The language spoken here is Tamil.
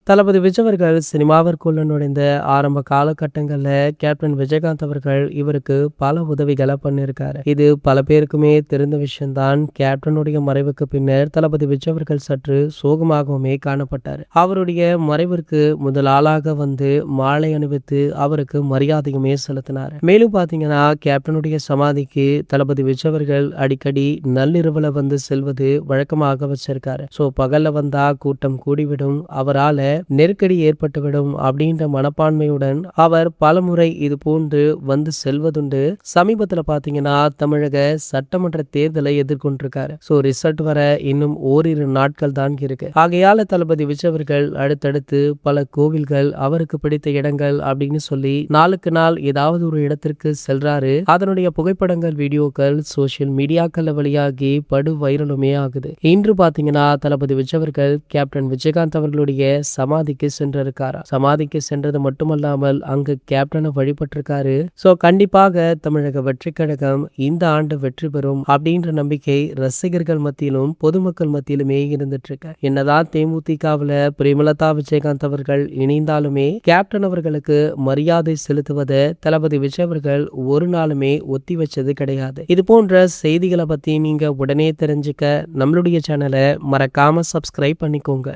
தளபதி விஜய் அவர்கள் சினிமாவிற்குள்ள நுழைந்த ஆரம்ப காலகட்டங்கள்ல கேப்டன் விஜயகாந்த் அவர்கள் இவருக்கு பல உதவிகளை பண்ணியிருக்காரு. இது பல பேருக்குமே தெரிந்த விஷயம்தான். கேப்டனுடைய மறைவுக்கு பின்னர் தளபதி விஜய் அவர்கள் சற்று சோகமாகவுமே காணப்பட்டார். அவருடைய மறைவிற்கு முதல் ஆளாக வந்து மாலை அணிவித்து அவருக்கு மரியாதையுமே செலுத்தினார். மேலும் பாத்தீங்கன்னா கேப்டனுடைய சமாதிக்கு தளபதி விஜய் அவர்கள் அடிக்கடி நள்ளிரவுல வந்து செல்வது வழக்கமாக வச்சிருக்காரு. பகல்ல வந்தா கூட்டம் கூடிவிடும், அவரால நெருக்கடி ஏற்பட்டுவிடும் அப்படின்ற மனப்பான்மையுடன் அவர் பலமுறை இது போன்று வந்து செல்வதுண்டு. சமீபத்துல பாத்தீங்கன்னா தமிழக சட்டமன்ற தேர்தலை எதிர்கொண்டிருக்காரு. ரிசல்ட் வர இன்னும் ஓரிரு நாட்கள் தான் இருக்கு. ஆகையால தளபதி விஜய் அவர்கள் அடுத்தடுத்து பல கோவில்கள், அவருக்கு பிடித்த இடங்கள் அப்படின்னு சொல்லி நாளுக்கு நாள் ஏதாவது ஒரு இடத்திற்கு செல்றாரு. அதனுடைய புகைப்படங்கள், வீடியோக்கள் சோசியல் மீடியாக்கள் வழியாகி படு வைரலுமே ஆகுது. இன்று பாத்தீங்கன்னா தளபதி விஜய் அவர்கள் கேப்டன் விஜயகாந்த் அவர்களுடைய சமாதிக்கு சென்றிருக்காரா. சமாதிக்கு சென்றது மட்டுமல்லாமல் அங்கு கேப்டனை வழிபட்டிருக்காரு. கண்டிப்பாக தமிழக வெற்றி கழகம் இந்த ஆண்டு வெற்றி பெறும் அப்படின்ற நம்பிக்கை ரசிகர்கள் மத்தியிலும் பொதுமக்கள் மத்தியிலுமே இருந்துட்டு இருக்கு. என்னதான் தேமுதிகவுல பிரேமலதா விஜயகாந்த் அவர்கள் இணைந்தாலுமே கேப்டன் அவர்களுக்கு மரியாதை செலுத்துவதை தளபதி விஜய் அவர்கள் ஒரு நாளுமே ஒத்தி வச்சது கிடையாது. இது போன்ற செய்திகளை பத்தி நீங்க உடனே தெரிஞ்சுக்க நம்மளுடைய சேனலை மறக்காம சப்ஸ்கிரைப் பண்ணிக்கோங்க.